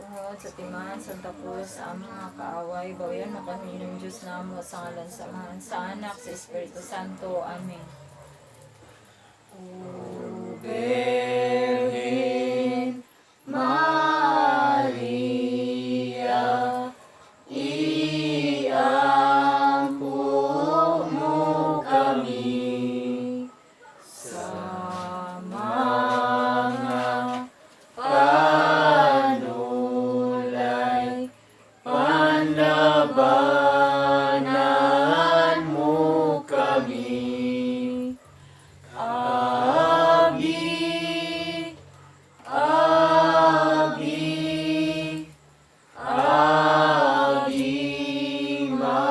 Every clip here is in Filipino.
tungod sa timan, Santa Cruz, sa aming mga kaaway, bawayan mo kami ng Diyos namo sa ngalan sa Ama, sa Anak, sa Espiritu Santo. Amen. O Virgen Maria, iampo mo kami sa mga panulay, panlabanan mo kami. Abi, Abi, Abi Maria,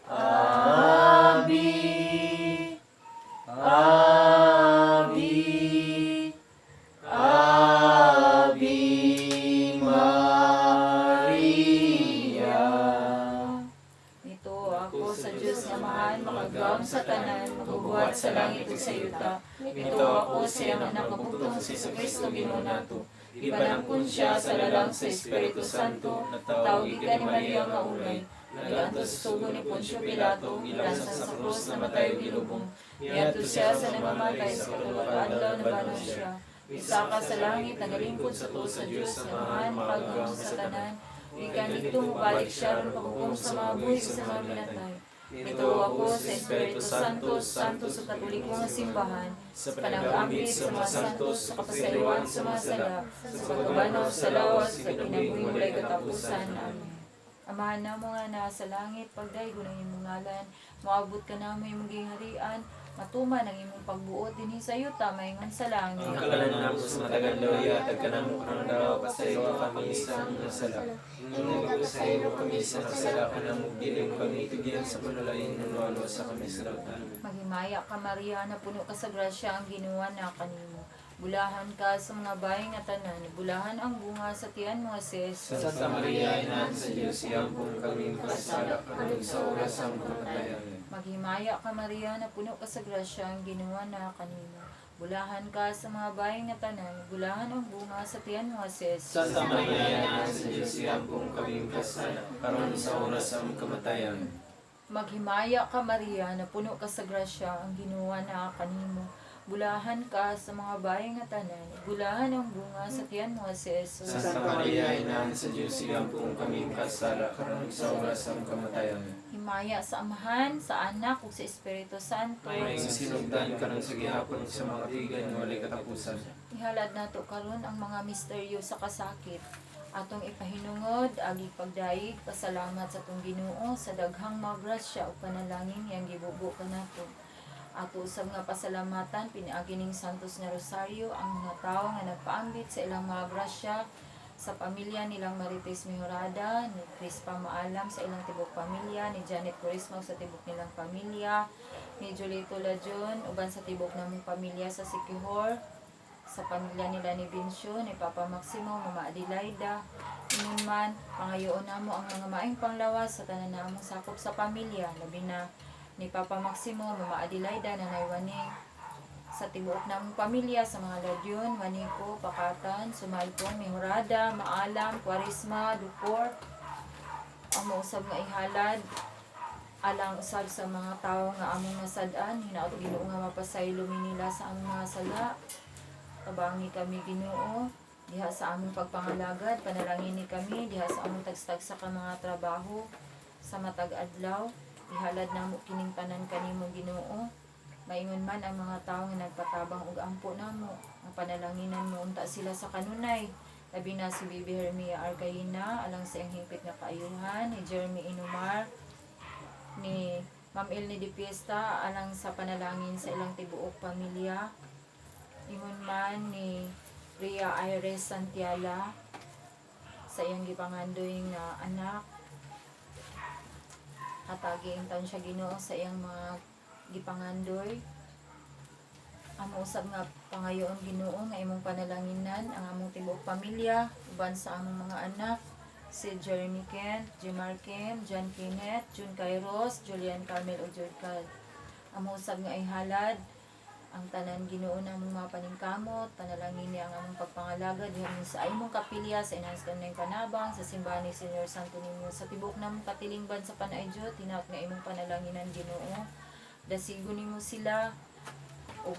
Abi, Abi, Abi Maria. Ito ako sa Diyos na mahal, makagam sa tanan, magubuhat sa langit ug sa yuta. Ito ako sa iyang anak mabugtong si Kristo Ginoo nato. Ipanangkon siya sa lalang sa Espiritu Santo, tawag ka ni Maria nga ulay. Nagadto sa sugo ni Poncio Pilato, ilansa sa krus na matay gilubong. Iadto siya sa namamatay sa katulad adlaw na banaw siya. Isaka sa langit, nagalingkod sa tuo sa Diyos na mahal, makagam sa tanan. Ikan dito mabalik siya ron paghukom sa mga buhi sa mga minatay. Ito ako sa Espiritu Santo, Santo sa Katoliko nga simbahan, sa panag-ambit sa mga santos, sa kapasayuan sa mga sala, sa pagkabanaw sa lawas, sa kinabuhi mulay katapusan. Amen. Amahan na mo nga nasa langit, pagdaygo ng imong ngalan, maabot ka na mo imong gingharian, matuman ang imong pagbuot dinhi sa yuta maingon sa langit. Ang kalanan namo sa matagal loya, tagkanamo ang daw pasayo kami sa sala. Ingog sa iyo kami sa sala kanamo dilim kami tugyan sa panulayin ng lolo sa kami sa lautan. Maghimaya ka Maria, na puno ka sa grasya, ang Ginoo na kanimo. Bulahan ka sa mga bayang nga tanan, bulahan ang bunga sa tiyan mo, sis. Santa Maria, Ina sa Diyos, iambong kami kasala kanang sa oras ang kamatayan. Maghimaya ka Maria, na puno ka sa grasya, ang Ginoo na kanimo. Bulahan ka sa mga bayang nga tanan, bulahan ang bunga sa tiyan mo, sis. Santa Maria, Ina sa Diyos, iambong kami kasala karon sa oras ang kamatayan. Maghimaya ka Maria, na puno ka sa grasya, ang Ginoo na kanimo. Bulahan ka sa mga bayang nga tanan, bulahan ang bunga sa tiyan mo, sis. Santa Maria, Ina sa Diyos, iambong kami kasala karon sa oras ang kamatayan. Himaya sa Amahan, sa Anak, ug sa Espiritu Santo. May sinugdan karon sa gihapon sa mga tigan nga walay katapusan. Ihalad nato karon ang mga misteryo sa kasakit. Atong ipahinungod, agi pagdaig, pasalamat sa atong Ginoo sa daghang mga grasya ug panalangin yang gibubo kanato. Ato usab nga pasalamatan piniagi ning Santos nga Rosario ang mga tawo nga nagpaambit sa ilang mga grasya sa pamilya nilang Marites Mejorada, ni Crispa Maalam sa ilang tibok pamilya, ni Janet Corismo sa tibok nilang pamilya, ni Julito Lajon uban sa tibok namong pamilya sa Siquijor, sa pamilya nila ni Vincio, ni Papa Maximo, Mama Adelaida. Ingon man, pangayoon namo ang mga maayong panglawas sa tanan namong sakop sa pamilya, labi na ni Papa Maximo, Mama Adelaida, Nanay Waning, sa tibuok namong pamilya, sa mga Ladyon, Waniko, Pakatan, Sumalpong, Mejorada, Maalam, Quaresma, Dupor, ang mausab nga ihalad, alang usab sa mga tao nga among nasad-an, hinaot Ginoo nga mapasaylo nila sa among mga sala. Tabangi kami Ginoo, diha sa among pagpangalagad, panalangin ni kami, diha sa among tagstag sa mga trabaho, sa matag adlaw. Ihalad namo kining tanan kanimo Ginoo. Maingon man ang mga tawo nga nagpatabang og ampo namo, ang panalanginan mo unta sila sa kanunay. Labi na si Bibi Hermia Arcaina, alang sa iyang hingpit nga kaayuhan, ni Jeremy Inumar, ni Ma'am Elnie Di Fiesta, alang sa panalangin sa ilang tibuok pamilya. Ingon man ni Ria Iris Santiala, sa iyang gipangandoy nga anak. Hatagi ang taon siya Ginoo sa iyang mga gipangandoy. Amo usab nga pangayoon Ginoo nga imong panalanginan ang among tibuok pamilya uban sa among mga anak, si Jeremy Kent, Jimar Kim, John Kenneth, June Kairos, Julian Carmel o Jurkal. Amo usab nga ihalad ang tanan Ginoo namong mga paningkamot, panalangin niya ang among pagpangalagad diha sa imong kapilya sa inahas kanang panabang sa simbahan ni Senyor Santo Niño sa tibok namong katilingban sa panaidyo tinaot nga imong panalanginan Ginoo. Dasigon nimo sila o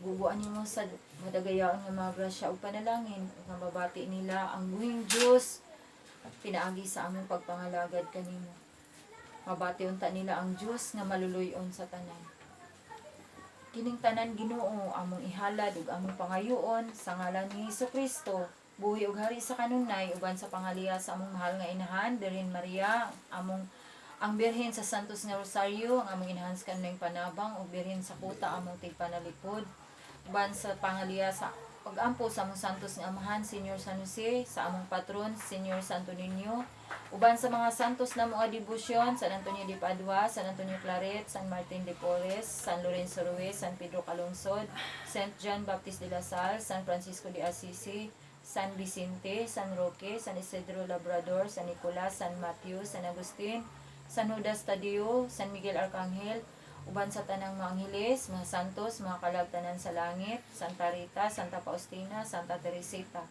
bubuan nimo sa madagayaon nga mga grasya ug panalangin ug nga mabati nila ang buhing Dios pinaagi sa among pagpangalagad kanimo. Mabati unta nila ang Dios nga maluluy-on sa tanan. Kining tanan Ginoo among ihalad ug among pangayoon sa ngalan ni Hesukristo, buhi ug hari sa kanunay uban sa pangaliya sa among mahal nga inahan Birhen Maria, ang Birhen sa Santos nga Rosario, ang among inahan sa kanunay panabang ug Birhen sa kuta among tigpanalipod, uban sa pangaliya sa pag-ampo sa among santos nga amahan Senyor San Jose, sa among patron Senyor Santo Niño, uban sa mga santos na mga debosyon, San Antonio de Padua, San Antonio Claret, San Martin de Porres, San Lorenzo Ruiz, San Pedro Calungsod, Saint John Baptist de la Salle, San Francisco de Assisi, San Vicente, San Roque, San Isidro Labrador, San Nicolas, San Matthew, San Agustin, San Judas Tadeo, San Miguel Arcangel, uban sa tanang mga angeles, mga santos, mga kalagtanan sa langit, Santa Rita, Santa Faustina, Santa Teresita.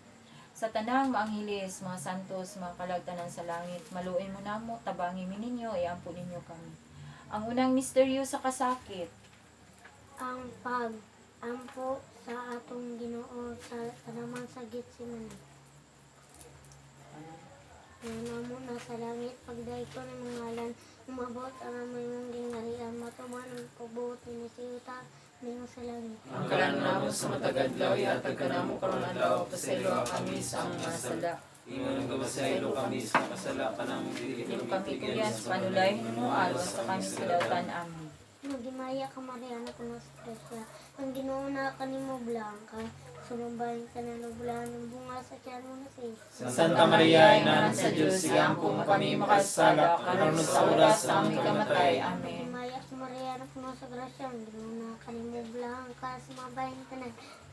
Sa tanang mga angeles, mga santos, mga kalagtanan sa langit, maluin mo namo, tabangi mi ninyo, iampo ninyo kami. Ang unang misteryo sa kasakit, ang pag-ampo sa atong Ginoo sa tanamang sa Getsemani. Namo na sa langit, pagdayto ng mga ngalan, umabot ang amay mong gingharian, matuman ang pagbuot ni Siyuta, ninyo sa langit. Ang kalan namo sa matagadlaw, ihatag ka namo karon adlaw, pasaylo kami sa mga sala. Ingon nga masaylo kami sa kasala ka namo dili yung kami kami kuyan sa panulay ninyo, alwas sa kami sidautan amin. Magimaya ka Maria na kuno sa Krisya, ang Ginoo na kanimo blanca, sumambahin ka na nagbulan ng bunga sa tiyan mo na si Jesus. Santa Maria, Inahan sa Diyos, iampo mo kami makasala, karon sa oras sa aming kamatay. Amen. Magimaya ka Maria na kuno sa Grasya, ang Ginoo na kanimo blanca, sumambahin ka na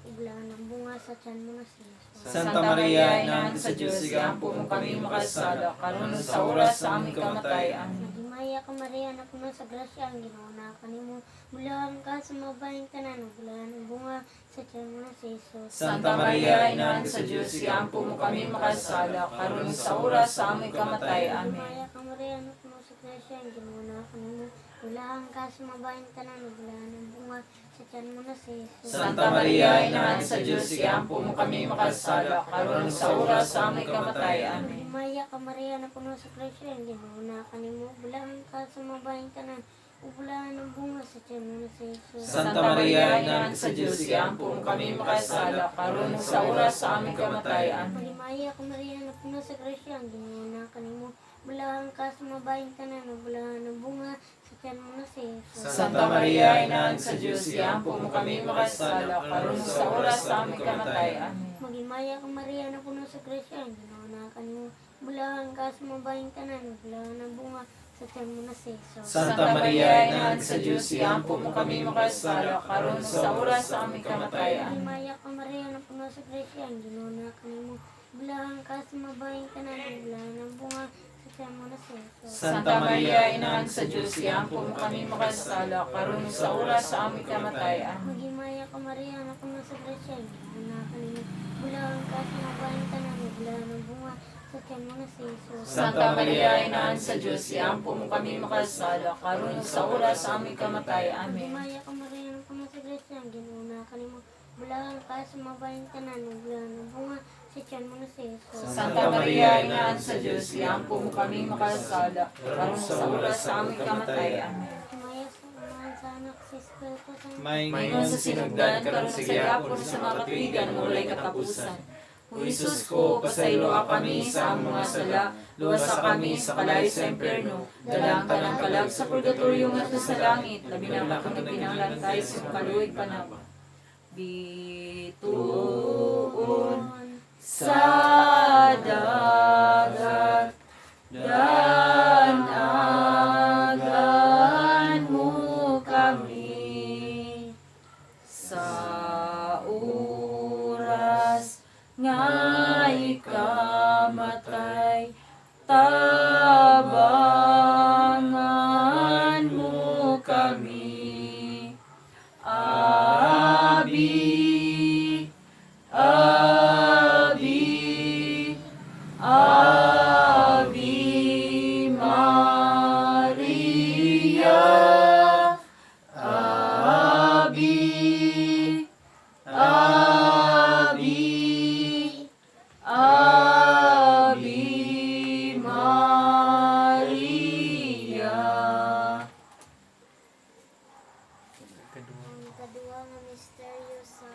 nagbulan ng bunga sa tiyan mo na si Jesus. Santa Maria, Inahan sa Diyos, iampo mo kami makasala, karon sa oras sa aming kamatay. Amen. Magimaya ka Maria na kuno sa Grasya, ang Ginoo na kanimo blanca, sumambahin ka na nagbulan ng bunga sa tiyan mo na si Jesus. Santa Maria, Inahan sa Diyos, iampo mo kami makasala, karon sa oras sa aming kamatay. Amen. Magimaya ka Maria na kuno sa Grasya, ang Ginoo na kanimo blanca, sumambahin ka na nagbulan ng bunga sa tiyan mo na si Jesus. Santa Maria, Inahan sa Diyos, iampo mo kami makasala, karon sa oras sa aming kamatay. Amen. Maya ka Maria na puno sa Krisyo, ang Ginoo na kanimo bulahan ka, sumabahin ka na ubulahan ng bunga sa tiyan mo na si Jesus. Santa Maria, Inahan sa Diyos, iampo mo kami makasala, karon sa oras sa aming kamatay. Amen. Maya ka Maria na puno sa Krisyo, ang Ginoo na kanimo bulahan ka, sumabahin ka na ubulahan ng bunga sa tiyan mo na si Jesus. Santa Maria, Inahan sa Diyos, iampo mo kami makasala, karon sa oras sa aming kamatay. Amen. Magimaya ka Maria na puno sa Krisyo, ang Ginoo na kanimo bulahan ka, sumabahin ka na ubulahan ng bunga sa tiyan mo na si Jesus. Santa Maria, Inahan sa Diyos, iampo mo kami makasala, karon sa oras sa aming kamatay. Amen. Magimaya ka Maria na puno sa Krisyo, ang Ginoo na kanimo bulahan ka, sumabahin ka na ubulahan ng bunga sa tiyan mo na si Jesus. Santa Maria, Inahan sa Diyos, iampo mo kami makasala, karon sa oras sa aming kamatay. Amen. Magimaya ka Maria na puno sa Krisyo, ang Ginoo na kanimo bulahan ka, sumabahin ka na ubulahan ng bunga sa tiyan mo na si Jesus. Santa Maria, Inahan sa Diyos, iampo mo kami makasala, karon sa oras sa aming kamatay. Amen. Magimaya ka Maria na puno sa Krisyo, ang Ginoo na kanimo bulahan ka, sumabahin ka na ubulahan ng bunga sa tiyan mo na si Jesus. Santa Maria, Inahan sa Diyos, iampo mo kami makasala, karon sa oras sa aming kamatay. Amen. Sumaya sa Ama, sa Anak, sa Espiritu Santo. Maingon sa sinugdan, karon sa gihapon sa mga katuigan, walay katapusan. O Isus ko, pasaylo kami sa among mga sala, luwas sa kami sa kalayo sa impyerno, dalang ka ng kalag sa purgatorio ngadto sa langit, labi na kami pinanglantay sa kaluig panahon. Bituon sa dagat, danagan mo kami sa oras nga ikamatay, tabangan mo kami. Ave, Ave Maria, Ave, Ave, Ave Maria. Ang kadua nga misteryo sa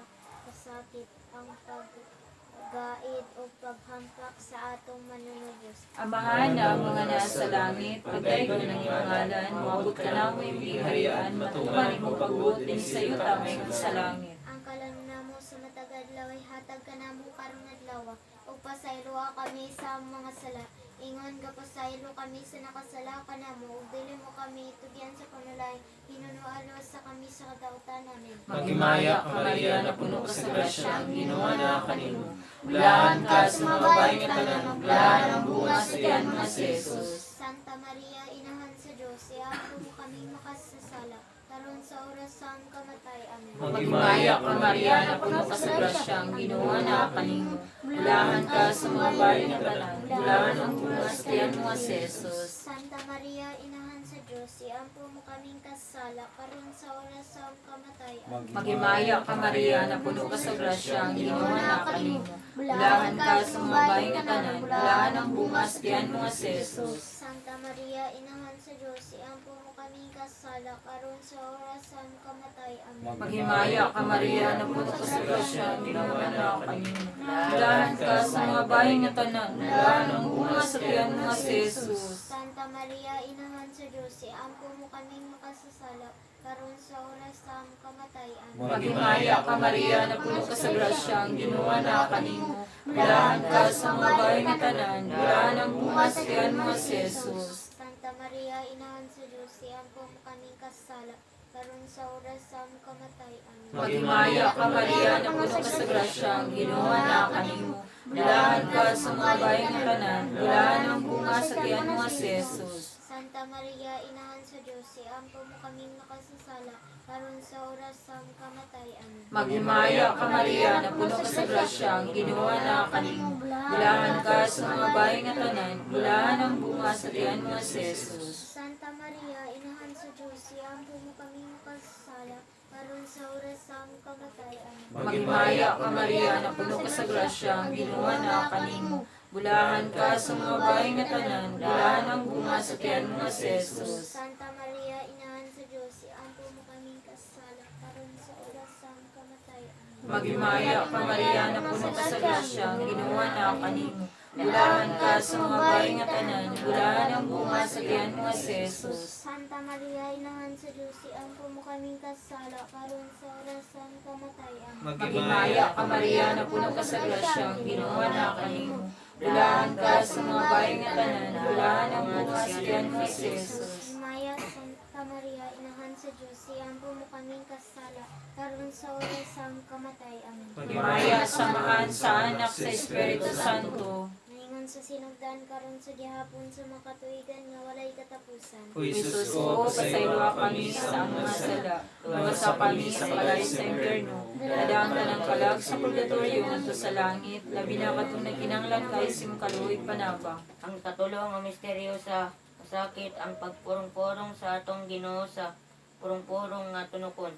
kasakit, ang paggaid o paghampak sa atong manunubos. Amahan na ang mga nasa langit, pagdaygon ng iyong ngalan, maabot ka na mo yung harian, matuman mo pagbuot din sa iyo tamay sa langit. Ang kalan namo sa matagad laway, hatag ka namo karong adlaw, o pasaylo kami sa mga sala. Ingon ka pasaylo kami sa nakasala ka namo, ug dili mo kami itugyan sa panulay, hinunualo sa kami sa kadautan namin. Magimaya ka Maria, na puno ka sa grasya, ang Ginoo na kanimo. Bulahan ka sa mga babae nga tanan, bulahan ang bunga sa tiyan mo si Jesus. Santa Maria, Inahan sa Diyos, iapon mo kami makasasala, karon sa oras sa aming kamatay. Amen. Magimaya ka Maria, na puno ka sa grasya, ang Ginoo na kanimo. Bulahan ka sa mga babae nga tanan, bulahan ang bunga sa tiyan mo si Jesus. Santa Maria, Inahan sa Diyos, iapon mo kaming kasala, karon sa oras sa aming kamatay. Amen. Magimaya ka Maria, na puno ka sa grasya, ang Ginoo na kanimo. Bulahan ka sa mga babae nga tanan, bulahan ang bunga sa tiyan mo si Jesus. Santa Maria, Inahan sa Diyos, iapon mo kaming kasala, karon sa oras sa aming kamatay. Amen. Maghimaya ka Maria, na puno ka sa grasya, ang Ginoo na kanimo. Bulahan ka sa mga babae nga tanan, bulahan ang bunga sa tiyan mo si Jesus. Santa Maria, Inahan sa Diyos, iapon mo kaming makasasala, karon sa oras sa aming kamatay. Amen. Maghimaya ka Maria, na puno ka sa grasya, ang Ginoo na kanimo. Bulahan ka sa mga babae nga tanan, bulahan ang bunga sa tiyan mo si Jesus. Santa Maria, Inahan sa Diyos, iapon mo kaming kasala, karon sa oras sa aming kamatay. Amen. Maghimaya ka Maria, na puno ka sa grasya, ang Ginoo na kanimo. Bulahan ka sa mga babae nga tanan, bulahan ang bunga sa tiyan mo si Jesus. Santa Maria, Inahan sa Diyos, iapon mo kaming makasasala, karon sa oras sa aming kamatay. Amen. Maghimaya ka Maria, na puno ka sa grasya, ang Ginoo na kanimo. Bulahan ka sa mga babae nga tanan, bulahan ang bunga sa tiyan mo si Jesus. Santa Maria, Inahan sa Diyos, iapon mo kaming makasasala, karon sa oras sa aming kamatay. Amen. Maghimaya ka Maria, na puno ka sa grasya, ang Ginoo na kanimo. Bulahan ka sa mga babae nga tanan, bulahan ang bunga sa tiyan mo si Jesus. Santa Maria, Inahan sa Diyos, iapon mo kaming kasala, karon sa oras sa aming kamatay. Amen. Maghimaya ka Maria, na puno ka sa grasya, ang Ginoo na kanimo. Bulahan ka sa mga babae nga tanan, bulahan ang bunga sa tiyan mo si Jesus. Santa Maria, Inahan sa Diyos, iapon mo kaming kasala, karon sa oras sa aming kamatay. Amen. Maghimaya ka Maria, na puno ka sa grasya, ang Ginoo na kanimo. Bulahan ka sa mga babae nga tanan, bulahan ang bunga sa tiyan mo si Jesus. Maya, Santa Maria, Inahan sa Diyos, iapon mo kaming kasala, karon sa oras sa aming kamatay. Amen. Maghimaya samahan sa anak sa Espiritu Santo. Naingon sa sinugdan karon sa gihapon sa mga katuigan nga walay katapusan. O Jesus ko, pasayloa kami sa mga sala, luwas sa kami sa balay sa impyerno, dadaan ka ng kalag sa purgatorio ngadto sa langit, labi na katong nagkinanglan kay sim kaluoy panaba. Ang katulong ang misteryo sa kasakit, ang pagpurong-purong sa atong Ginoo sa purong-purong nga tunukon.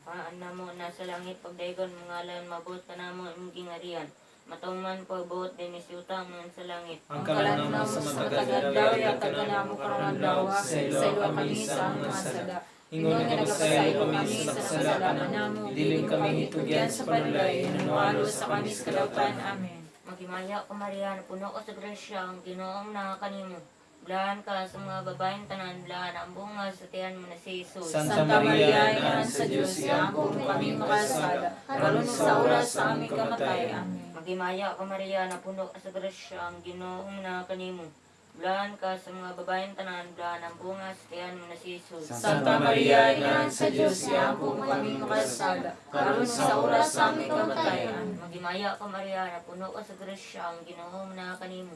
Paan namo nasa langit pagdaygon ngalan mabot ka namo imong gingarian. Matuman pagbuot din isyutang man sa langit. Ang kalan naman sa matagal daw, yatag ka na mo karang daw, sa ilo kami sa mga sala. Ingon nga nagpasaylo kami sa kasalanan namo, dilim kami hitugian sa panulay, nanualo sa kami sa kalautan. Amen. Magimaya ka Maria, puno ka sa grasya, ang Ginoong na kanimo. Bulahan ka sa mga babaeng tanan, bulahan ang bunga sa tiyan mo na si Jesus. Santa Maria, Inahan sa Diyos, iampo mo kami makasala, karon sa oras sa aming kamatay. Amen. Magimaya ka Maria, na puno ka sa grasya, ang Ginoong na kanimo. Bulahan ka sa mga babaeng tanan, bulahan ang bunga sa tiyan mo na si Jesus. Santa Maria, Inahan sa Diyos, iampo mo kami makasala, karon sa oras sa aming kamatay. Amen. Magimaya ka Maria, na puno ka sa grasya, ang Ginoong na kanimo.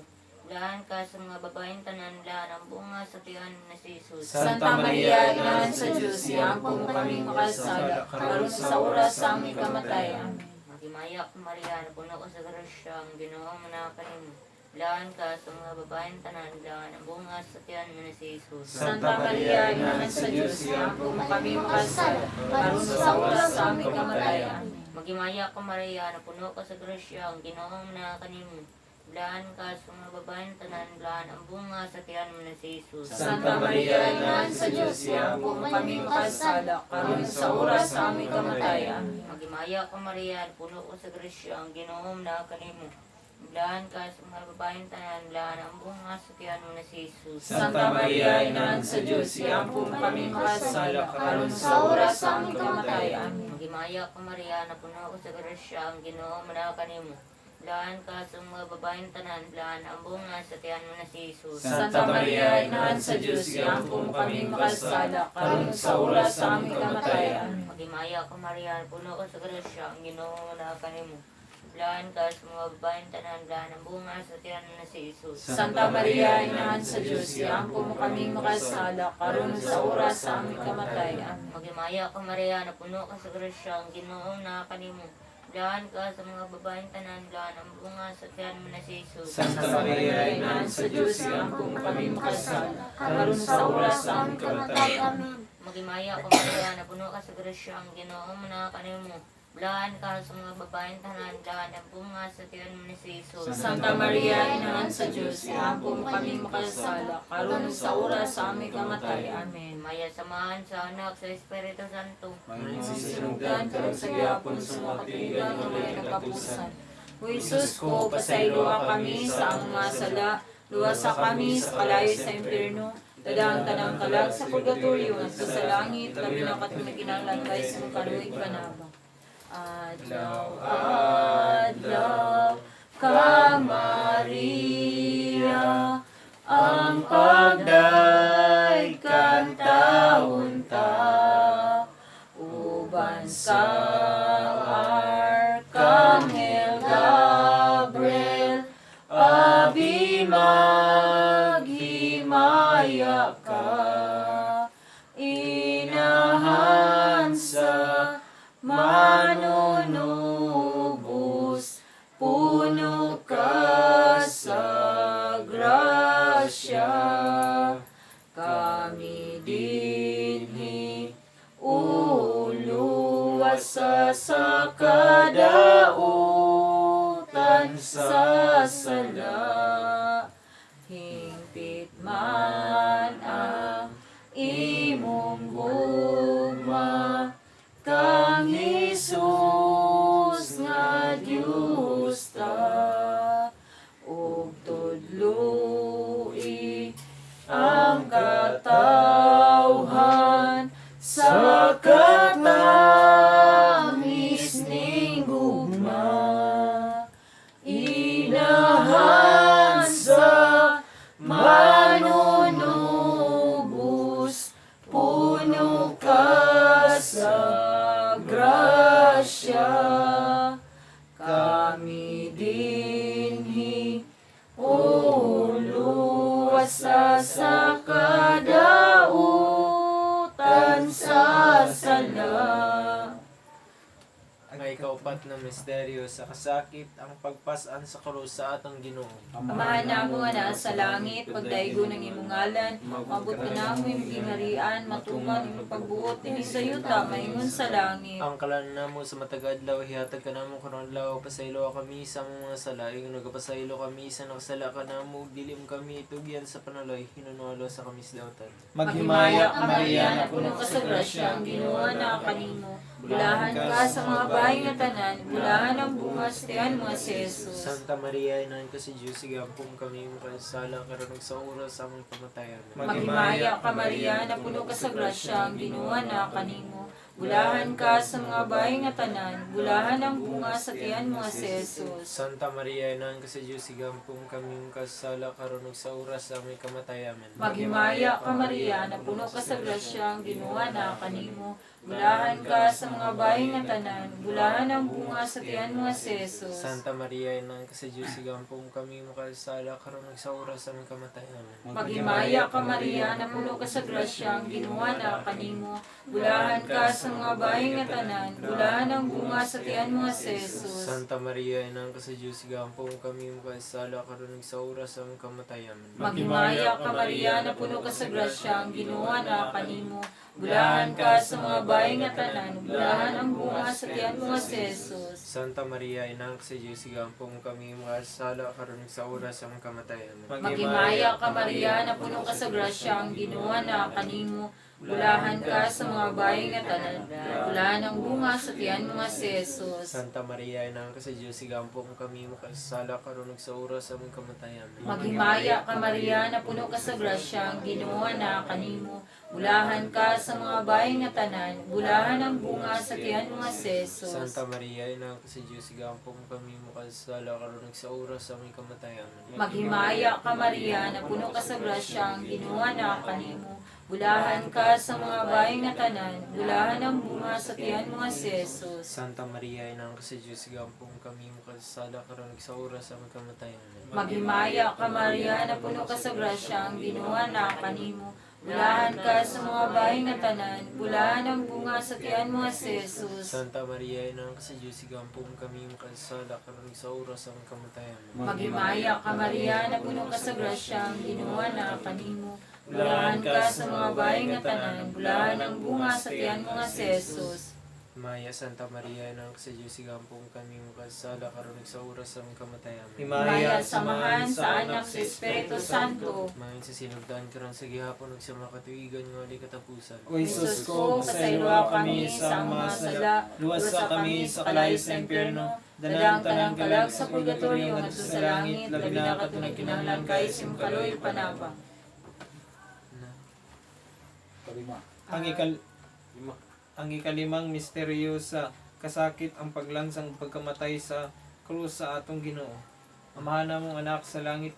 Bulahan ka sa mga babaeng tanan, bulahan ang bunga sa tiyan mo na si Jesus. Santa Maria, Inahan sa Diyos, iampo mo kami makasala, karon sa oras sa aming kamatay. Amen. Magimaya ka Maria, napuno ka sa grasya, ang Ginoo mo na kanimo. Bulahan ka sa mga babaeng tanan, bulahan ang bunga sa tiyan mo na si Jesus. Santa Maria, Ina ng sa Diyos, iampo mo kami makasala, karon sa oras sa aming kamatayan. Magimaya ka Maria, napuno ka sa grasya, ang Ginoo mo na kanimo. Bulahan ka sa mga babaeng tanan, bulahan ang bunga sa tiyan mo na si Jesus. Santa Maria, Ina ng sa Diyos, iampo mo kami makasala, karon sa oras sa aming kamatayan. Magimaya ka Maria, napuno ka sa grasya, ang Ginoo mo na kanimo. Bulahan ka sa mga babaeng tanan, bulahan ang bunga sa tiyan mo na si Jesus. Santa Maria, Ina ng sa Diyos, iampo mo kami makasala, karon sa oras sa aming kamatayan. Magimaya ka Maria, napuno ka sa grasya, ang Ginoo mo na kanimo. Bulahan ka sa mga babaeng tanan, bulahan ang bunga sa tiyan mo na si Jesus. Santa Maria, Ina ng sa Diyos, iampo mo kami makasala, karon sa oras sa aming kamatayan. Magimaya ka Maria, napuno ka sa grasya, ang Ginoo mo na kanimo. Bulahan ka sa mga babaeng tanan, bulahan ang bunga sa tiyan mo na si Jesus. Santa Maria, Ina ng sa Diyos, iampo mo kami makasala, karon sa oras sa aming kamatayan. Magimaya ka Maria, napuno ka sa grasya, ang Ginoo na kanimo. Bulahan ka sa mga babaeng tanan, bulahan ang bunga sa tiyan mo na si Jesus. Santa Maria, Ina ng sa Diyos, iampo mo kami makasala, karon sa oras sa aming kamatayan. Magimaya ka Maria, napuno ka sa grasya, ang Ginoo mo na kanimo. Bulahan ka sa mga babaeng tanan, bulahan ang bunga sa tiyan mo na si Jesus. Santa Maria, Ina ng sa Diyos, iampo mo kami makasala, karon sa oras sa aming kamatayan. Amen. Maya samahan sa anak sa Espiritu Santo. Sinugan, karon sa gihapon sa mga katuigan ng mga nagkapusan. O Jesus ko, pasaylo kami sa ang mga sala, luwasa kami sa kalayo sa impyerno, dadang tanang kalag sa purgatorio at sa langit, labi na katumaginanglanggay sa mga kaluig panabang. Adlaw, adlaw, ka Maria, ang pagday kan taon ta, uban sa Arkanghel Gabriel, abi maghimaya ka, inahan sa manunubos, puno ka sa grasya, kami dinhi uluwasa sa kadautan sa sala, hingpit man ang imong gugma, kang Jesus nga Diyos ta, ug tudloi ang katawhan sa katamis ning gugma, inahan sa manunubos, puno ka sa grasya, kami dinhi uluwasa sa kadautan sa sala. Ang ikaupat na misteryo sa kasakit, ang pagpasan sa krus sa atong Ginoo. Amahan namo nga naa sa langit, pagdaigo ng imong ngalan, mabot ka namo imong gingharian, matuman imong pagbuot dinhi sa yuta, maingon sa langit. Ang kalan namo sa matagadlaw, hihatag ka namo karong adlaw, pasaylo kami sa mga sala, ing nagapasaylo kami sa nakasala ka namo, dilim kami tugyan sa panaloy, hinunwalo sa kamisdawtan. Maghimaya ka Maria, na puno ka sa grasya, ang Ginoo na kanimo. Bulahan ka sa mga bahay nga tanan, bulahan ang bungas tiyan mo si Jesus. Santa Maria, Ina ka si Diyos, igampong kami makasala karon sa oras sa aming kamatayan. Maghimaya ka Maria, na puno ka sa grasya, ang Ginoo na kanimo. Bulahan ka sa mga bahay nga tanan, bulahan ang bungas sa tiyan mo si Jesus. Santa Maria, Ina ka si Diyos, igampong kami makasala karon sa oras sa aming kamatayan. Maghimaya ka Maria, na puno ka sa grasya, ang Ginoo na kanimo. Bulahan ka sa mga bayi nga tanan, bulahan ang bunga sa tiyan mo nga si Jesus. Santa Maria, Ina ka sa Diyos, igampong kami makasala, karon sa oras sa aming kamatayan. Maghimaya ka Maria, na puno ka sa grasya, ang ginawa na kanimo. Bulahan ka sa mga bayi nga tanan, bulahan ang bunga sa tiyan mo nga si Jesus. Santa Maria, Ina ka sa Diyos, igampong kami makasala, karon sa oras sa aming kamatayan. Maghimaya ka Maria, na puno ka sa grasya, ang ginawa na kanimo. Bulahan ka sa mga bayi nga tanan, bulahan ang bunga sa tiyan mo nga si Jesus. Santa Maria, Ina ka sa Diyos, igampong kami makasala, karon sa oras sa aming kamatayan. Maghimaya ka Maria, na puno ka sa grasya, ang ginawa na kanimo. Bulahan ka sa mga bayi nga tanan, bulahan ang bunga sa tiyan mo nga si Jesus. Santa Maria, Ina ka sa Diyos, igampong kami makasala, karon sa oras sa aming kamatayan. Maghimaya ka Maria, na puno ka sa grasya, ang ginawa na kanimo. Bulahan ka sa mga bayi nga tanan, bulahan ang bunga sa tiyan mo nga si Jesus. Santa Maria, Ina ka sa Diyos, igampong kami makasala, karon sa oras sa aming kamatayan. Maghimaya ka Maria, na puno ka sa grasya, ang ginawa na kanimo. Bulahan ka sa mga bayi nga tanan, bulahan ang bunga sa tiyan mo nga si Jesus. Santa Maria, Ina ka sa Diyos, igampong kami makasala, karon sa oras sa aming kamatayan. Maghimaya ka Maria, na puno ka sa grasya, ang ginawa na kanimo. Bulahan ka sa mga bayi nga tanan, bulahan ang bunga sa tiyan mo nga si Jesus. Santa Maria, Ina ka sa Diyos, igampong kami makasala, karon sa oras sa aming kamatayan. Maghimaya ka Maria, na puno ka sa grasya, ang ginawa na kanimo. Bulahan ka sa mga bayi nga tanan, bulahan ang bunga sa tiyan mo nga si Jesus. Maya, Santa Maria, Ina ka sa Diyos, igampong kami makasala, karon sa oras sa aming kamatayan. Maya, samahan sa anak sa Espiritu Santo. Mayon sa sinugdan karon sa gihapon ug sa mga katuigan nga wali katapusan. O Isus ko, pasayloa kami sa mga sala, luwasa kami sa kalayo sa impyerno, dalang tanang kalag sa purgatorio at sa langit, labi na katunang kinahanglan kay simkaloy panaba. Ang ikalimang misteryo sa kasakit ang paglansang pagkamatay sa krus sa atong Ginoo. Amahan namong anak sa langit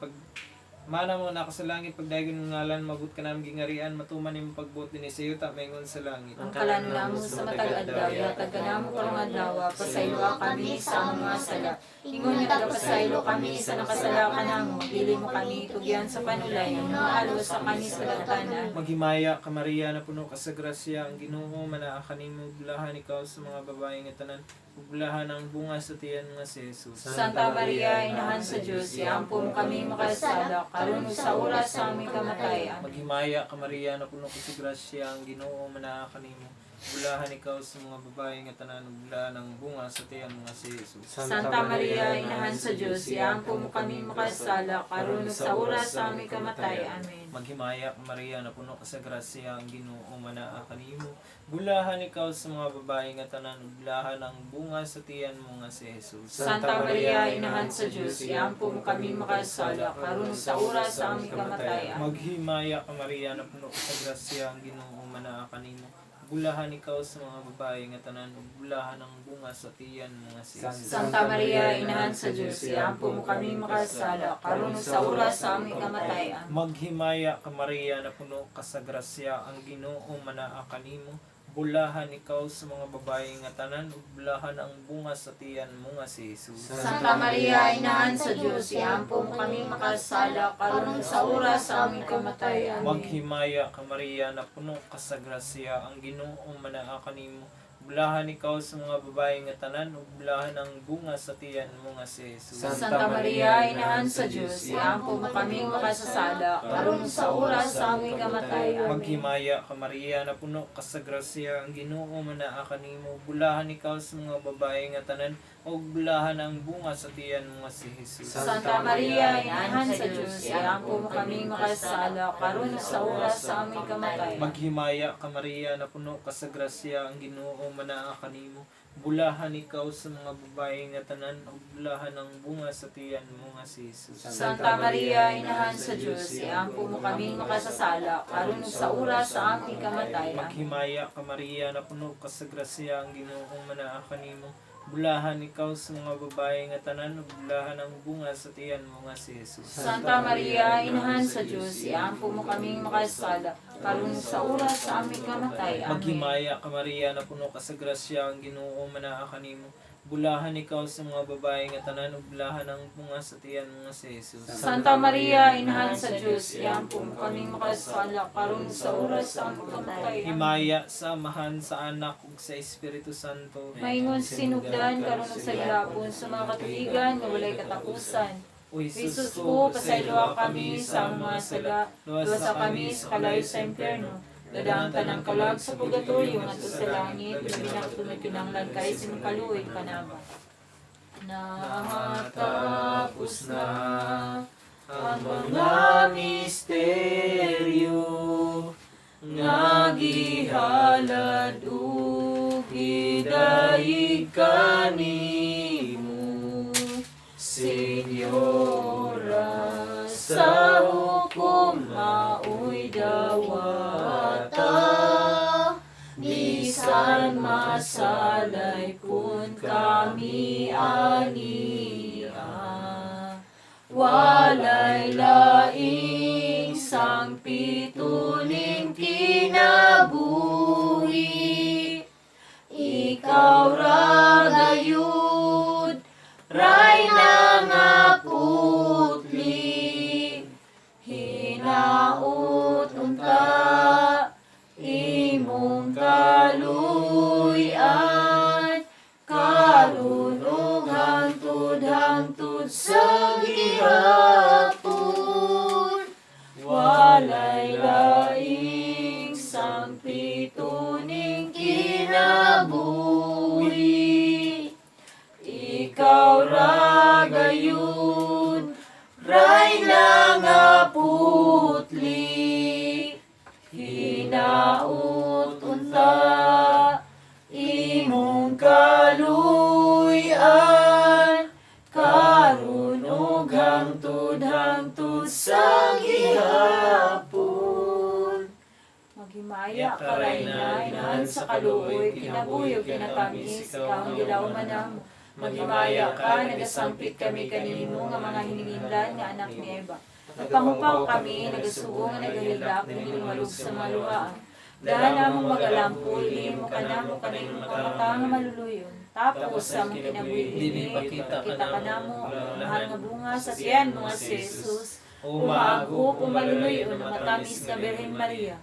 pagdayon ng ngalan mabut ka namin gingarian matuman imong pagbuot dinhi sa yuta maingon sa langit. Ang kalanula mo sa matag adlaw, yatag ka namo karong adlaw, pasayloa kami sa mga sala. Ingon nga pasaylo kami sa nakasala ka namo, dili mo kami tugyan sa panulay, mga sa kami sa dagtanan. Maghimaya ka Maria na puno ka sa grasya ang Ginoo manaa kanimo bulahan ikaw sa mga babae nga tanan bulahan ang bunga sa tiyan nga si Jesus. Santa Maria, Inahan sa Diyos, iampo mo kami makasala, karon ug sa oras sa aming kamatayan. Maghimaya ka Maria na puno ka sa grasya ang Ginoo manaa kanimo bulahan ikaw sa mga babae nga tanan bulahan ang bunga sa tiyan nga si Jesus. Santa Maria, Inahan sa Diyos, iampo mo kami makasala, karon ug sa oras sa aming kamatayan. Amen. Maghimaya ka Maria na puno ka sa grasya ang Ginoo manaa kanimo bulahan ikaw sa mga babae nga tanan bulahan ang bunga sa tiyan mo nga si Jesus. Santa Maria, Inahan sa Diyos, iampo mo kami makasala, karon ug sa oras sa aming kamatayan. Maghimaya ka Maria na puno ka sa grasya ang Ginoo manaa kanimo bulahan ikaw sa mga babae nga tanan bulahan ang bunga sa tiyan mo nga si Jesus. Santa Maria, Inahan sa Diyos, iampo mo kami makasala, karon ug sa oras sa aming kamatayan. Maghimaya ka Maria na puno ka sa grasya ang Ginoo manaa kanimo bulahan ikaw sa mga babae nga tanan ug bulahan ang bunga sa tiyan mo nga si Jesus. Santa Maria, Inahan sa Diyos, iampo mo kami makasala, karon ug sa oras sa aming kamatayan. Maghimaya ka Maria na puno ka sa grasya ang Ginoo manaa kanimo bulahan ikaw sa mga babae nga tanan ug bulahan ang bunga sa tiyan mo nga si Jesus. Santa Maria, Inahan sa Diyos, iampo mo kami makasala, karon ug sa oras sa aming kamatayan. Maghimaya ka Maria na puno ka sa grasya ang Ginoo manaa kanimo bulahan ikaw sa mga babae nga tanan ug bulahan ang bunga sa tiyan mo nga si Jesus. Santa Maria, Inahan sa Diyos, iampo mo kami makasala, karon ug sa oras sa aming kamatayan. Maghimaya ka Maria na puno ka sa grasya ang Ginoo manaa kanimo bulahan ikaw sa mga babae nga tanan ug bulahan ang bunga sa tiyan mo nga si Jesus. Santa Maria, Inahan sa Diyos, iampo mo kami makasasala, karon ug sa oras sa aming kamatayan. Maghimaya ka Maria na puno ka sa grasya ang Ginoo manaa kanimo Bulahan ikaw sa mga babae nga tanan, bulahan ang bunga sa tiyan mo nga si Jesus. Santa Maria, Inahan sa Diyos, iampo mo kaming makasala, karon sa oras sa aming kamatay. Amen. Maghimaya ka Maria, na puno ka sa grasya, ang Ginoo manaa kanimo. Bulahan ikaw sa mga babae nga tanan, bulahan ang bunga sa tiyan mo nga si Jesus. Santa Maria, Inahan sa Diyos, iampo mo kaming makasala, karon sa oras sa aming kamatay. Amen. Himaya sa Amahan, sa Anak, ug sa Espiritu Santo. Maingon sinugdan, karon sa gihapon, sa mga katuigan, nga walay katapusan. O Jesus ko, pasayloa kami sa mga sala, luwasa kami sa kalayo sa impyerno. Dadaan ka ng kalag sa purgatorio ngadto sa langit, pinaktunod kinanglan kay simkaluoy kanama. Nakatapos na ang mga misteryo nga gihalad ug gidayeg kanimo, Senyora, sa hukom maoy dawata, bisan masalay pun kami ania. Walay laing sang pituling kinabuhi, ikaw ra gayud, ray na nga putli, hinaut unta, imong kaluyan, karon ug hangtod-hangtod sa gihapon. Walay laing sang pituning kinabuhi, ikaw ra gayud, ray na nga putli, hinaut unta, imong kaluyan, karon ug hangtod-hangtod sa gihapon. Maghimaya ka ray na, Inahan sa kaluoy, kinabuyog kinatamis, ikaw ang dilaw manamo. Maghimaya ka, nagasampit kami kanimo nga mga hininginlan nga anak ni Eva. Nagpangupaw kami, nagasugo nga nagahilak, nilimalog sa maluhaan. Dahil namong magalampol, hindi mo ka na mo kanino kamata nga maluluyon. Tapos sa mong kinabuhi, kita ka na mo, mahal nga bunga sa tiyan mga si Jesus. Umago, umaluluyon, ang matamis na Birhen Maria.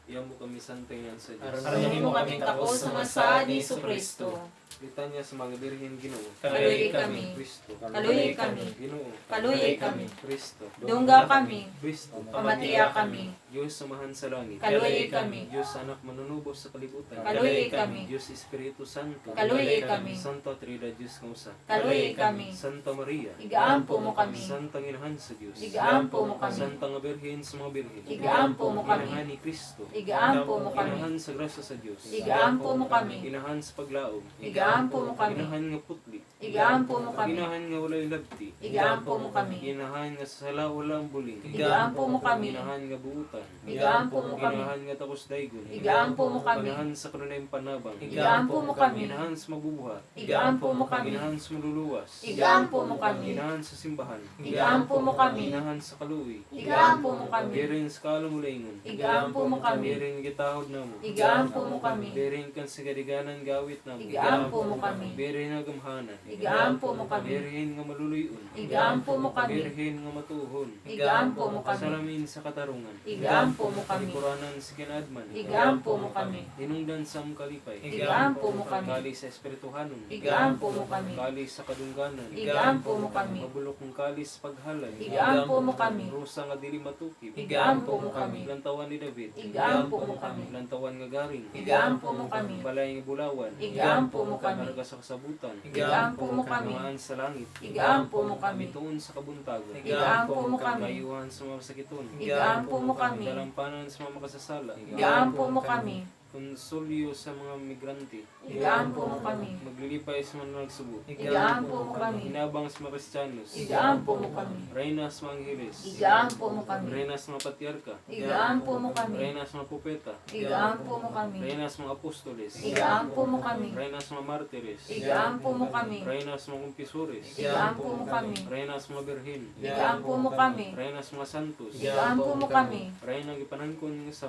Iyan mo kami santingan sa Diyos. Arunin mo kaming tapos sa masa ni Kristo. Kita niya sa mga birhen Ginoo. Kaluy kami. Kristo. Kaluy kami. Ginoo. Kaluy kami. Kristo. Dungga kami. Kristo. Pamatiya kami. Diyos samahan sa langit. Kaluy kami. Diyos anak manunubos sa kalibutan. Kaluy kami. Diyos Espiritu Santo. Kaluy kami. Santa Trina Diyos kausa. Kaluy kami. Santa Maria. Igaampo mo kami. Santa Inahan sa Diyos. Igaampo mo kami. Santa nga birhen sa mga birhen. Igaampo mo kami. Inahan ni Kristo. Igaampo mo kami. Inahan sa grasya sa Diyos. Igaampo mo kami. Inahan sa paglaom. Igaampo mo kami. Inahan nga putli. Igaampo mo kami. Inahan nga walay labti. Igaampo mo kami. Inahan nga sa sala walang buling. Igaampo mo kami. Inahan nga buutan. Igaampo mo kami. Inahan nga tapos daygon. Igaampo mo kami. Inahan sa kanunayang panabang. Igaampo mo kami. Inahan sa mabubuhat. Igaampo mo kami. Inahan sa maluluwas. Igaampo mo kami. Inahan sa simbahan. Igaampo mo kami. Inahan sa kaluwi. Igaampo mo kami. Birin sa kalumulingon. Igaampo mo kami. Birin gitahod na mo. Igaampo mo kami. Birin kan sa kadiganan gawit na mo. Igaampo mo kami. Birin nga gamhanan. Igaampo mo kami. Birin nga maluluyon. Igaampo mo kami. Birhen nga matuhon. Igaampo mo kami. Salamin sa katarungan. Igaampo mo kami. Ikuranan sa kinadman. Igaampo mo kami. Hinungdan sa kalipay. Igaampo mo kami. Kali sa espirituhanon. Igaampo mo kami. Kali sa kadungganan. Igaampo mo kami. Mabulok ng kali sa paghalay. Igaampo mo kami. Rusa nga dili matukib. Igaampo mo kami. Lantawan ni David. Igaampo mo kami. Lantawan nga garing. Igaampo mo kami. Balay nga bulawan. Igaampo mo kami. Karga sa kasabutan. Igaampo mo kami. Kamaan sa langit. Igaampo mo kami. Bituon sa kabuntagon. Igaampo mo kami. Mayuhan sa mga sakiton. Igaampo mo kami. Dalampanan sa mga makasasala. Igaampo mo kami. konsolyo sa mga migrante, Igaampo mo kami. maglilipay sa mga nagsubo, Igaampo mo kami. hinabang sa mga Kristiyanos, Igaampo mo kami. reyna sa mga angeles, Igaampo mo kami. reyna sa mga patriarka, Igaampo mo kami. reyna sa mga propeta, Igaampo mo kami. reyna sa mga apostoles, Igaampo mo kami. reyna sa mga martires, Igaampo mo kami. reyna sa mga kumpisores, Igaampo mo kami. reyna sa mga birhen, Igaampo mo kami. reyna sa mga santos, Igaampo mo kami. reyna gipanangkon sa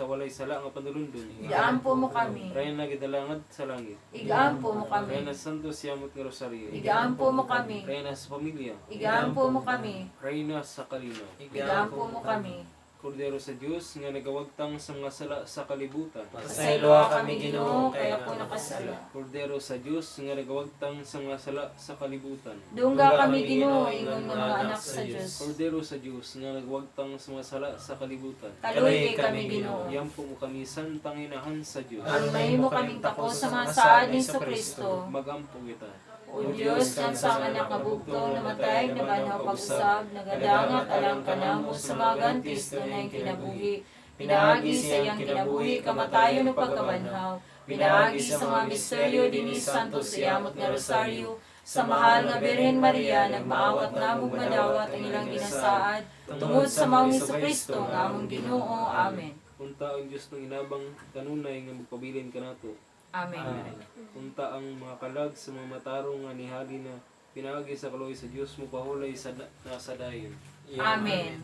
walay sala nga panulundon, Igaampo mo kami. reyna gidalangad sa langit, Igaampo mo kami. reyna sa santos siyamot nga rosaryo, Igaampo mo kami. reyna sa pamilya, Igaampo mo kami. reyna sa kalina, Igaampo mo kami. Kordero sa Dios nga nagawagtang sa mga sala sa kalibutan, Pasayloa kami Ginoo, kaya ko nakasala. Kordero sa Dios nga nagawagtang sa mga sala sa kalibutan, Dungga kami Ginoo, ingon nga mga anak sa Dios. Kordero sa Dios nga nagawagtang sa mga sala sa kalibutan, Kaluoy kami Ginoo. yampo mo kami san panginahan sa Dios, Almay mo kaming tapos sa mga saad ni Kristo. magampo kita. O Diyos, nga sa anak nga bugtong namatay, nabanhaw pag-usab, nagadangat alang kanamo sa mga gantis na iyang kinabuhi. Pinaagi sa iyang kinabuhi, kamatayon o pagkabanhaw. Pinaagi sa mga misteryo dinis santos siyamot nga rosaryo. Sa mahal nga Birhen Maria, nagmaawat namog madawat ang ilang ginasaad. Tungod sa maong Kristo nga among Ginoo. Amen. Unta ang Dios ng inabang kanunay nga magpabilin kanato. Amen. Unta ang mga kalag sa mga matarong nga nihali na pinaagi sa kaloy sa Dios mo pahulay sa nasa dayon. Amen.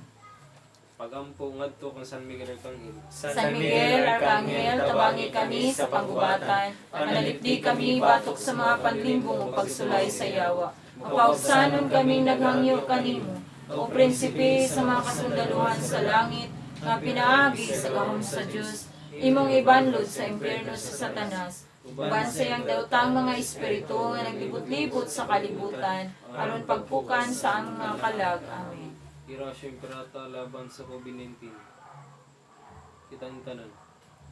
Pagampo ngadto kang San Miguel Arcangel. San Miguel, Arcangel, tabangi kami sa panggubatan. Manalipdi kami batok sa mga panlimbong o pagsulay sa yawa. Mapaugsanon kaming naghangyo kanimo. O prinsipe sa mga kasundaluhan sa langit, nga pinaagi sa gahom sa Diyos, imong ibanlod sa impyerno sa Satanas. Uban sa iyang dautang mga espiritu nga naglibot-libot sa kalibutan, aron pagpukan sa among mga kalag. Amen. Irasyo Imperata laban sa COVID-19. Kitang tanan.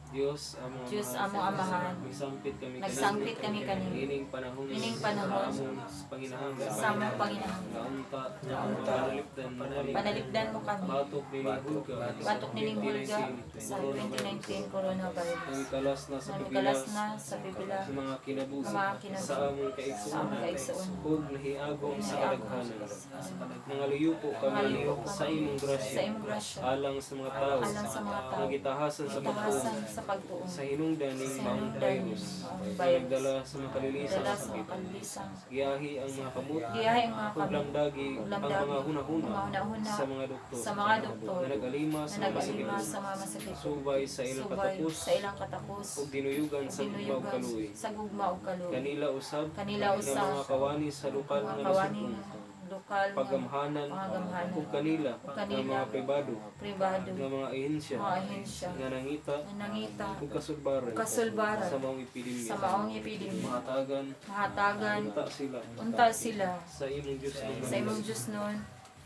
Diyos among Diyos among amahan, Nagsampit kami nagsampit kami kanimo. Ining panahon. Ining panahon. Among Panginoon. Sa among Panginoon. Kaunta. Panalipdan. Panalipdan mo kami. Batok ninihul ka. Batok nining Hulga sa 2019 coronavirus. Ang ikalas na sa Ang pipila. ikalas na sa pipila Sa mga kinabuhi. Sa mga kinabuhi. Sa among sa kaigsuon. among kaigsuon. Huwag nahiagong sa kadaghanan. Nangaluyo po kami Nangaluyo sa imong Sa grasya. imong grasya. Alang sa mga tao. Alang sa mga tao. Nagitahasan sa Itahasan pagtuon. sa pagtuon. Sa hinungdan ng Sa maong hinungdan virus. ng Na virus. nagdala sa mga kalilisan Dala sa sa sakit. mga kalisang. Giyahi ang mga kamot. Giyahay ang mga kamot. Paglamdagi ang Paglamdagi. mga hunahuna Ang mga hunahuna. sa mga doktor. Sa mga doktor. Na nag-alima Na sa mga nag-alima sakit. sa mga masakit. Subay sa ilang Subay katapos. sa ilang katapos. O dinuyugan sa mga Dinuyugan kaluwi. sa gugma o kaluwi. Kanila usab. Kanila Ng usab. mga kawani sa lokal Mga nga kawaning nasugong. lokal nga Pagamhanan. mga gamhanan. O kanila. O kanila. Ng mga pribado. pribado, Ng mga ahensya. mga ahensya, Nga nangita. na nangita, O kasulbaran. kasulbaran, Sa mga epidemya. sa maong epidemya, Mahatagan. mahatagan, Unta sila. unta sila, Sa imong Diyos sa imong Diyos nun,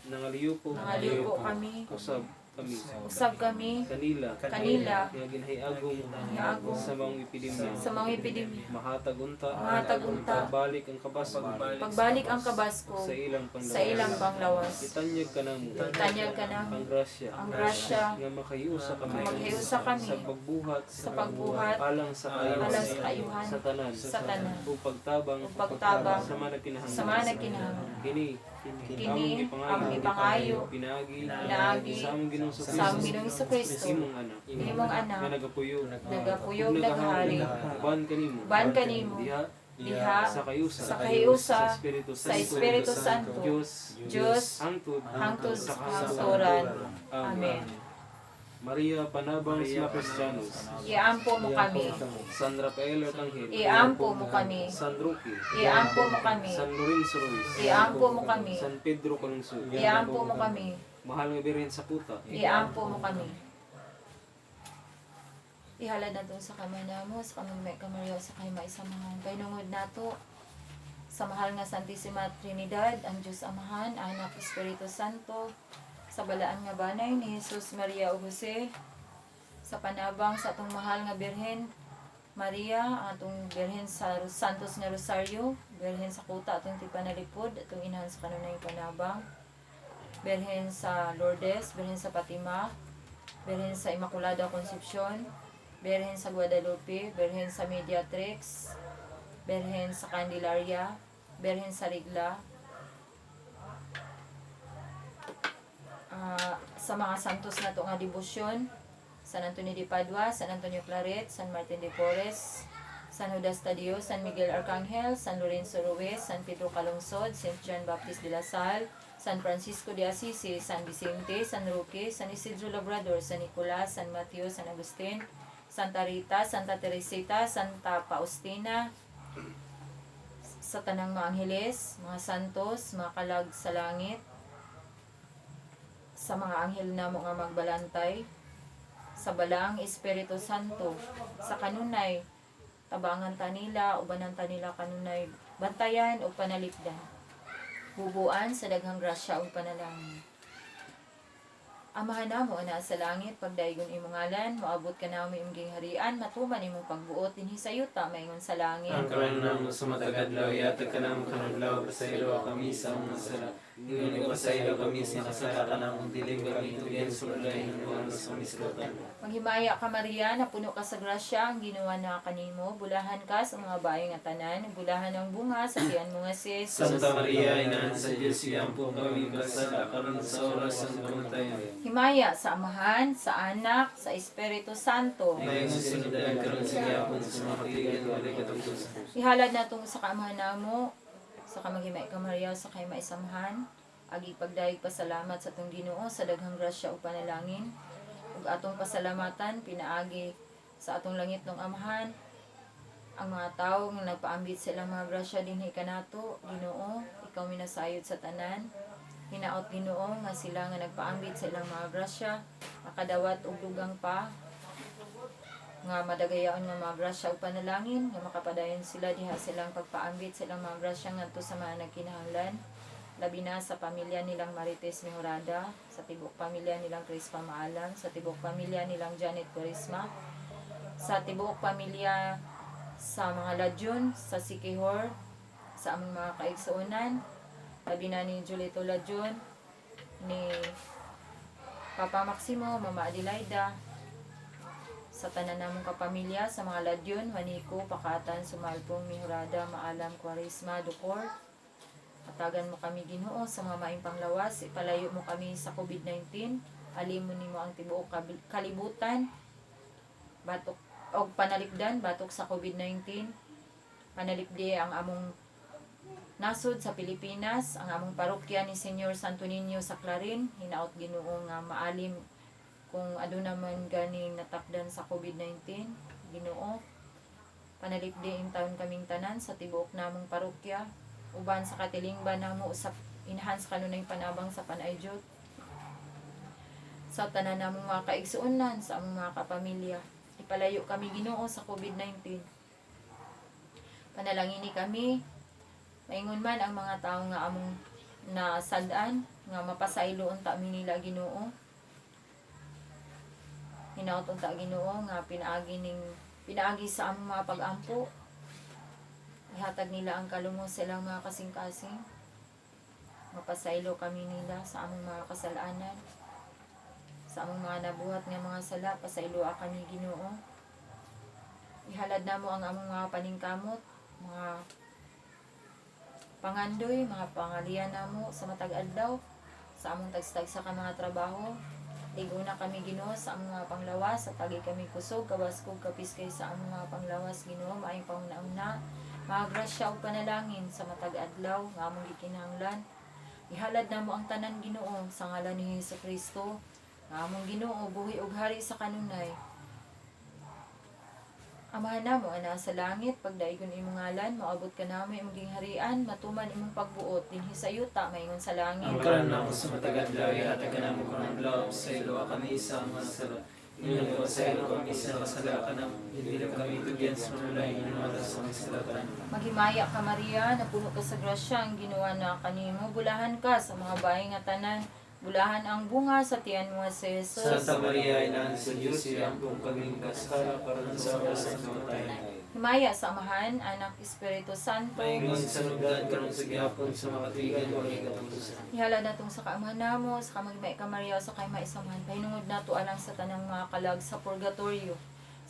Nangaliyo po. nangaliw po kami, Usab kami. usab kami, Kanila. kanila, Nga ginhayagong. Hinayagong. Sa mga epidemya. sa mga epidemya, Mahatag unta. Mahatag unta. Pagbalik ang kabasko. pagbalik ang kabasko, Sa ilang panglawas. sa ilang panglawas, Itanyag ka na mo. tanyag ka Ang namin, grasya. ang grasya, Nga makahiusa kami. maghiusa kami, Sa pagbuhat. sa pagbuhat, Alang sa alang kayuhan. sa kayuhan, Sa tanan. sa tanan, O pagtabang. ug pagtabang, Sa mga kinahanglan. sa mga nagkinahanglan. Kini. Kini, ang ipangayo, Pinaagi. pinaagi, Sa among Ginoong sa among Ginoong Kristo, Imong anak. imong Nga anak, nagapuyog. nagapuyog naghari, Ban kanimo. ban kanimo, Diha. diha, Sa kayusa. sa kahiusa, Sa Espiritu sa Espiritu Santo, Diyos. Diyos, Hangtod. hangtod sa sa kasaturan. kasuran. Amen. Maria Panabang sa mga Kristiyanos. Iampo mo kami, San Rafael Arcangel. iampo mo kami, San Roque. iampo mo kami, San Lorenzo Ruiz. iampo mo kami, San Pedro Calungsod. iampo mo kami, Mahal nga Birhen sa puta. iampo mo kami. Ihalad na to sa kamay na mo, sa kamay may kamaryo, sa kamay maisamahan. Painungod na to, sa mahal nga Santissima Trinidad, ang Diyos Amahan, Anak, Espiritu Santo, sa balaan nga banay ni Jesus Maria o Jose, sa panabang sa atong mahal nga Birhen Maria, ang atong Birhen sa Santos nga Rosario, Birhen sa Kuta, atong tipanalipod, atong inahan sa kanunay panabang, Birhen sa Lourdes, Birhen sa Fatima, Birhen sa Immaculada Concepcion, Berhen sa Guadalupe, Berhen sa Mediatrix, Berhen sa Candelaria, Berhen sa Rigla, sa mga santos na to nga debosyon, San Antonio de Padua, San Antonio Claret, San Martin de Porres, San Judas Tadeo, San Miguel Arcangel, San Lorenzo Ruiz, San Pedro Calungsod, St. John Baptist de la Salle, San Francisco de Assisi, San Vicente, San Roque, San Isidro Labrador, San Nicolas, San Mateo, San Agustin, Santa Rita, Santa Teresita, Santa Faustina, sa tanang mga angheles, mga santos, mga kalag sa langit, sa mga anghel na mga magbalantay, sa balaang Espiritu Santo, sa kanunay, tabangan tanila, ubanan tanila kanunay, bantayan o panalipdan, bubuan sa daghang grasya o panalangin. Amahan namo ana sa langit, pagdaygon imong ngalan, moabot ka namo imong gingharian, matuman imong pagbuot dinhi sa yuta maingon sa langit. Ang karon namo sa matagadlaw, yatag ka namo kanadlaw, pasaylo kami sa mga sala. Ingon ko pasaylo kami sa kasala ka namo, dilig kami tuyan sa ulay ng mga sa mislotan. Maghimaya ka Maria, na puno ka sa grasya, ang ginawa na kanimo, bulahan ka sa mga bayi nga tanan, bulahan ang bunga sa tiyan mo nga si Jesus. Santa Maria, Ina sa Diyos, iyampo kami kasala karon sa oras ng kamatayan. Himaya sa Amahan, sa Anak, sa Espiritu Santo. Ngayon sinudan karon sa gihapon sa mga katigan, walay katapusan. Ihalad na itong sa kaamahan namo, sa kamaghimay ka Maria, sa kay maisamhan, agi pagdayeg pasalamat sa itong Ginoo, sa daghang grasya o panalangin, ug atong pasalamatan, pinaagi sa atong langit ng Amahan, ang mga tao nga nagpaambit sa ilang mga grasya dinhi kanato, Ginoo, ikaw minasayod sa tanan, hinaot Ginoo nga sila nga nagpaambit sa ilang mga grasya, makadawat og dugang pa, nga madagayaon nga mga grasya ug panalangin, nga makapadayon sila diha silang pagpaambit sa ilang mga grasya ngadto sa mga nagkinahanglan, labi na sa pamilya nilang Marites Mejorada, sa tibok pamilya nilang Crispa Maalam, sa tibok pamilya nilang Janet Quaresma, sa tibok pamilya sa mga Ladyon, sa Sikihor, sa among mga kaigsuonan, labi na ni Julito Ladyon, ni Papa Maximo, Mama Adelaida, sa tanan namong kapamilya, sa mga Ladyon, Juanico, Pakatan, Sumalpong, Mejorada, Maalam, Quaresma, Ducor. Atagan mo kami Ginoo sa mga maing panglawas, ipalayo mo kami sa COVID-19, alimon nimo ang tibuok kalibutan, batok og panalipdan, batok sa COVID-19, panalipdi ang among nasod sa Pilipinas, ang among parokya ni Senyor Santo Niño sa Clarin, hinaot Ginoo nga maalim kung aduna man ganing natakdan sa COVID-19, Ginoo, panalipdi ing taon kaming tanan sa tibuok namong parokya, uban sa katilingban namo usap enhance kanunay panabang sa panayjot sa tanan namong mga kaigsuonan sa among mga kapamilya, ipalayo kami Ginoo sa COVID-19, panalangini kami, maingon man ang mga tawo nga among nasadaan nga mapasaylo unta mi nila Ginoo, hinaot unta Ginoo nga pinaagi sa among mga pag-ampo, ihatag nila ang kalumos sa ilang mga kasing-kasing, mapasaylo kami nila sa among mga kasalanan, sa among mga nabuhat nga mga sala, pasayloa kami Ginoo, ihalad namo ang among mga paningkamot, mga pangandoy, mga pangalian namo sa matag adlaw, sa among tagsa ka mga trabaho, tiguna kami Ginoo sa among mga panglawas, sa tagi kami kusog, kabaskog, kapiskay sa among mga panglawas Ginoo, maayong panguna-una, mga grasya o panalangin sa matag adlaw nga among gikinahanglan, ihalad namo ang tanan Ginoo sa ngalan ni Hesukristo, nga among Ginoo buhi ug hari sa kanunay. Amahan namo ana sa langit, pagdaygon imong ngalan, moabot ka namo imong gingharian, matuman imong pagbuot dinhi sa yuta maingon sa langit. Ang karon namo sa matagadlaw, yatag ka namo kanadlaw, pasaylo kami sa mga sala. Ingon ko pasaylo kami sa kasala ka namo, dili kami tugyan sa ulay ng mga sa mislatan. Maghimaya ka Maria, napuno ka sa grasya, ang ginawa na kanimo, bulahan ka sa mga bayi nga tanan, bulahan ang bunga sa tiyan mo si Jesus. Santa Maria, Ina sa Diyos, iyampo kami kasala karon sa oras ng kamatayan. Himaya sa Amahan, Anak, Espiritu Santo. Maingon sa lugar karon sa gihapon sa mga katigan, walay katapusan. Ihala na itong sa kaamahan namo, sa kamagmay ka Maria, sa kay maisamhan, pahinungod na to alang sa tanang mga kalag sa purgatorio,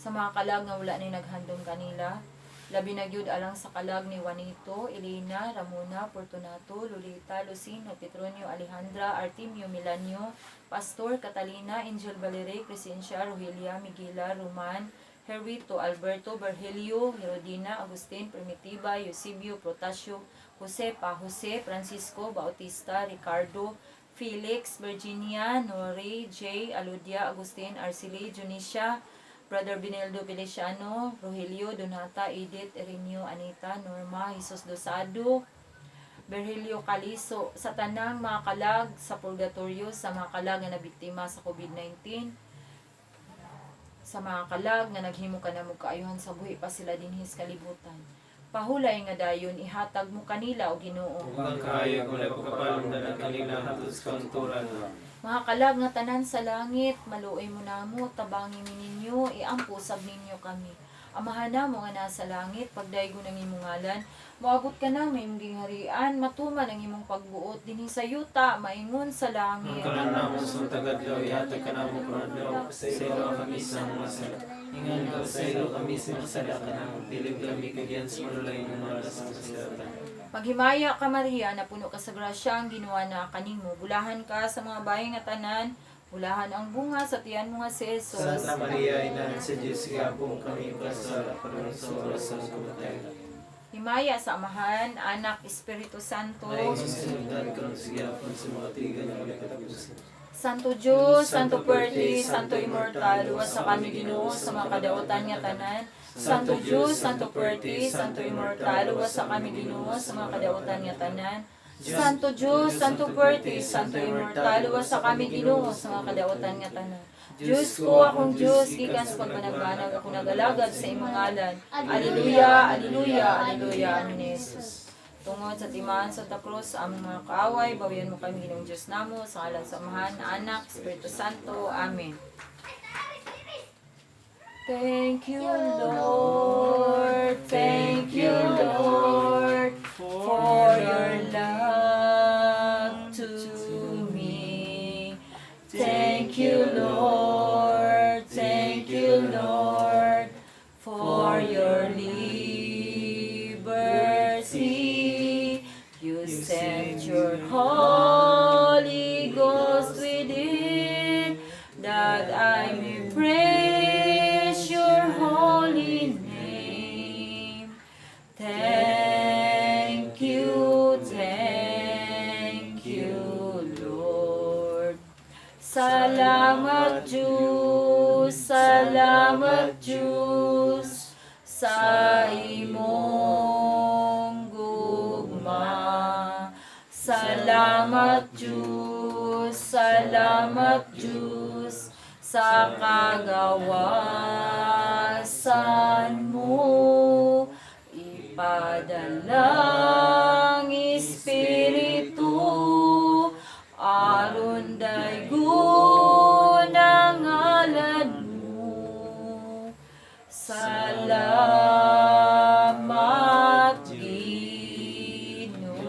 Sa mga kalag nga wala ni naghandom kanila, labi na gyud alang sa kalag ni Juanito, Elena, Ramona, Fortunato, Lolita, Lucino, Petronio, Alejandra, Artemio, Milanio, Pastor, Catalina, Angel Valerie, Crescencia, Rogelia, Miguela, Roman, Herwito, Alberto, Virgilio, Herodina, Agustin, Primitiva, Eusebio, Protasio, Josepa, Jose, Francisco, Bautista, Ricardo, Felix, Virginia, Nori, Jay, Aludia, Agustin, Arceli, Junicia, Brother Bineldo Feliciano, Rogelio, Donata, Edith, Erinio, Anita, Norma, Jesus Dosado, Virgilio Caliso, sa tanang mga kalag sa purgatorio, sa mga kalag nga nabiktima sa COVID-19, sa mga kalag nga naghimo ka na mo kaayuhan sa buhi pa sila dinhis kalibutan. Pahulay nga dayon ihatag mo kanila o Ginoo. Ug ang kaayo ko na pagkapalundan kanila hatod sa kanturan. Mga kalag nga tanan sa langit, maluoy mo namo, tabangi mi ninyo, iampusab ninyo kami. Amahan na mo nga nasa langit, pagdaygo ng imong ngalan, moabot ka na may imong harian, matuman ang imong pagbuot, dinhi sa yuta, maingon sa langit. Ang kanan namo sa tagadlaw, ihatag ka namo kanadlaw, sa ilo kami sa mga sala. Ingon ka sa ilo kami sa mga sala ka namo, pilig kami kagyan sa malulay ng mga lasang kasilatan. Paghimaya ka Maria, na puno ka sa grasya, ang ginawa na kanimo. Bulahan ka sa mga bahay nga tanan, bulahan ang bunga sa tiyan mo nga si Jesus. Santa Maria, ina sa Diyos, iapong kami kasala, parang sa oras ng kamatayan. Himaya sa Amahan, Anak, Espiritu Santo. Maayong sinundan ka ng sigapon sa mga tigan ng mga katapusan. Santo Diyos, Santo Puerti, Santo Immortal, luwas sa kami Ginoo sa mga kadaotan nga tanan. Santo Diyos, Santo Puerti, Santo Immortal, luwas sa kami Ginoo sa mga kadaotan nga tanan. Santo Diyos, Santo Puerti, Santo Immortal, luwas sa kami Ginoo sa mga kadaotan nga tanan. Diyos ko, akong Diyos, gikan sa pagbanagbanag ako nagalagad sa imong ngalan. Alleluia, Alleluia, Alleluia, Amen Jesus. Tungod sa timaan sa Cruz, ang mga kaaway, bawian mo kami ng Diyos namo, sa ngalan sa Amahan, Anak, Espiritu Santo. Amen. Thank you, Lord. Thank you, Lord, for your love to me. Thank you, Lord. Thank you, Lord, for your liberty. You sent your Holy Ghost within, that I may praise your holy name. Thank you, Lord. Salamat Diyos, salamat Diyos, sa imong gugma. Salamat Diyos, salamat Diyos, sa kagawasan mo. Ipadalang Espiritu, aron daygon ang ngalan mo. Salamat Ginoo.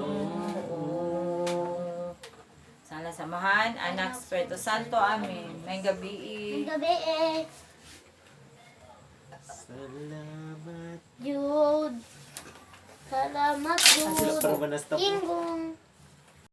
Sana samahan, Anak, Espiritu Santo. Amen. May gabi. Ang gabi Salamat. Jude. Salamat Jude. Para manas Ingong.